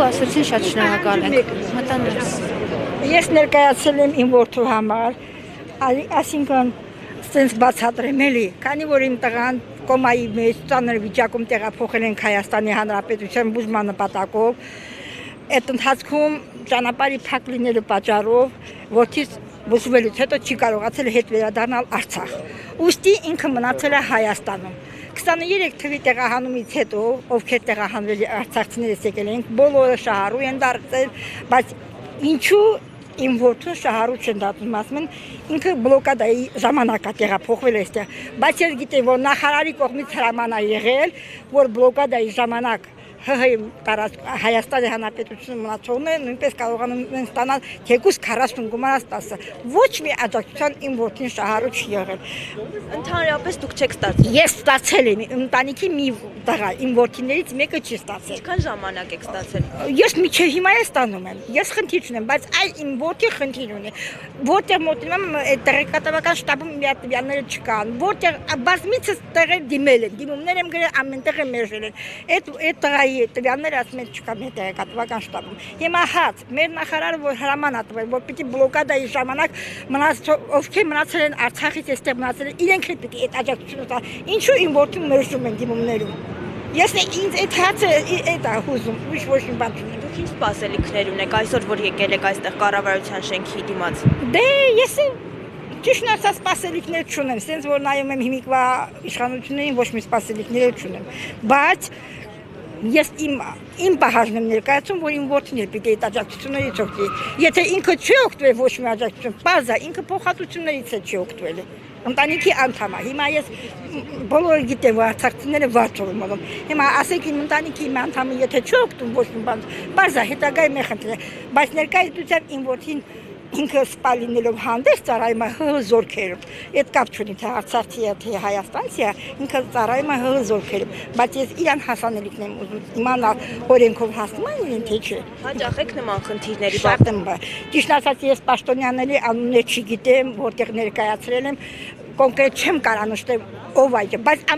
ասացին շատ շնորհակալ ենք։ Մտանուց։ Ես ներկայացել եմ իմ որդու համար, այսինքն ստենց բացատրեմ էլի, քանի որ իմ տղան կոմայի մեջ ծանր վիճակում տեղափոխել ենք Հայաստանի Հանրապետության բուժման նպատակով, այդ ընթացքում ճանապարհի փակ լինելու պատճառով որդիս բուժվելուց հետո չի կարողացել հետ վերադառնալ Արցախ։ Ուստի ինքը մնացել է Հայաստանում։ 23 թվականի տեղահանումից հետո, ովքեր տեղահանվել արցախցիներից եկել են, բոլորը շահառու են դարձել, բայց ինչու իմ որդուն շահառու չեն դարձնում, ասում են ինքը բլոկադայի ժամանակ է տեղափոխվել այստեղ, բայց ես գիտեմ, որ նախարարի կողմից հրաման է եղել, որ բլոկադայի ժամանակ Հայաստանի Հանրապետությունում մնացողները նույնպես կարողանում են ստանալ թեկուզ 40 գումարած 10։ Ոչ մի աջակցության իմ որդին շահառու չի եղել։ Ընդհանրապես դուք չեք ստացել։ Ես ստացել եմ, ընտանիքի մի տղա, իմ որդիներից մեկը չի ստացել։ Ինչքան ժամանակ եք ստացել։ Ես միջև հիմա է ստանում եմ։ Ես խնդիր չունեմ, բայց այ իմ որդի խնդիր ունի։ Որտեղ մոտենում եմ, այդ տեղեկատվական շտաբում մի հատ տվյալները չկան։ Որտեղ բազմիցս տեղեր դիմել են, դիմումներ եմ գրել, ամենտեղ եմ մերժել են։ Այդ տղայի տվյալները ասում են չկա մեր տեղեկատվական շտաբում։ Հիմա հաց մեր նախարարը որ հրաման ա տվել, որ պիտի բլոկադայի ժամանակ ովքեր մնացել են Արցախից այստեղ մնացել են, իրենք էլ պիտի այդ աջակցությունը տան։ Ինչու իմ որդին մերժում են դիմումներում։ Ես ինձ այդ հացը այդ ա հուզում, ոչ մի բան չունեմ։ Դուք ինչ սպասելիքներ ունեք այսօր, որ եկել եք այստեղ կառավարության շենքի դիմաց։ Դե ես ճիշտ ասած սպասելիքներ չունեմ, sense որ նայում եմ հիմիկվա իշխանություններին ոչ մի սպասելիքներ չունեմ, բայց ես իմ պահանջն եմ ներկայացում, որ իմ որդին էլ պիտի այդ աջակցություններից օգտվի։ Եթե ինքը չի օգտվել ոչ մի աջակցություն, բարձ է, ինքը փոխհատուցումներից է չի օգտվել։ Ընտանիքի անդամ է։ Հիմա ես բոլորը գիտեմ, որ արցախցիները վարձով են մոռանում։ Հիմա ասեք իմ ընտանիքի իմ անդամը եթե չի օգտվում ոչ մի բան, բարձ է, հետագայում է խնդիրը։ Բայց ներկայացության իմ որդին ինքը սպա լինելով հանդես ծառայում է ՀՀ զորքերում։ Այդ կապ չունի թե Արցախցի է, թե Հայաստանցի է, ինքը ծառայում է ՀՀ զորքերում, բայց ես իրան հասանելիքն եմ ուզում իմանալ օրենքով հասնում են թե չէ։ Հաճախ եք նման խնդիրների Շատ եմ, ճիշտ ասած ես պաշտոնյաների անուններ չգիտեմ, որտեղ ներկայացրել եմ, կոնկրետ չեմ կարող նշել ով այդ, բայց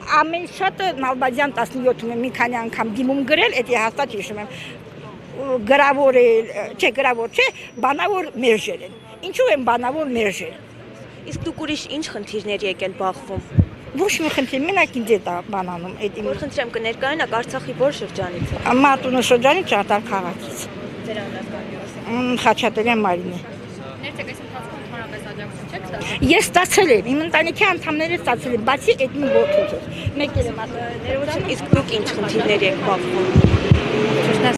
ամեն շատը Նալբանդյան 17-ում եմ մի քանի անգամ դիմում գրել, դա հաստատ հիշում եմ։ Գրավոր չէ, բանավոր մերժել են։ Ինչու են բանավոր մերժել։ Իսկ դուք ուրիշ ինչ խնդիրների եք բախվում։ Ոչ մի խնդիր, մենակ ինձ է բանանում այդ իմ։ Որ խնդրեմ կներկայանաք Արցախի որ շրջանից եք։ Մարտունու շրջանից Ճարտար քաղաքից։ Ձեր անձնական։ Խաչատրյան Մարինե։ Ներեցեք այս ընթացքում ընդհանրապես աջակցություն չեք ստացել։ Ես ստացել եմ, իմ ընտանիքի անդամները ստացել են, բացի այդ մի որդուց։ Մեկ էլ եմ ասել։ Ներողություն, իսկ դուք ինչ խնդիրների եք բախվում։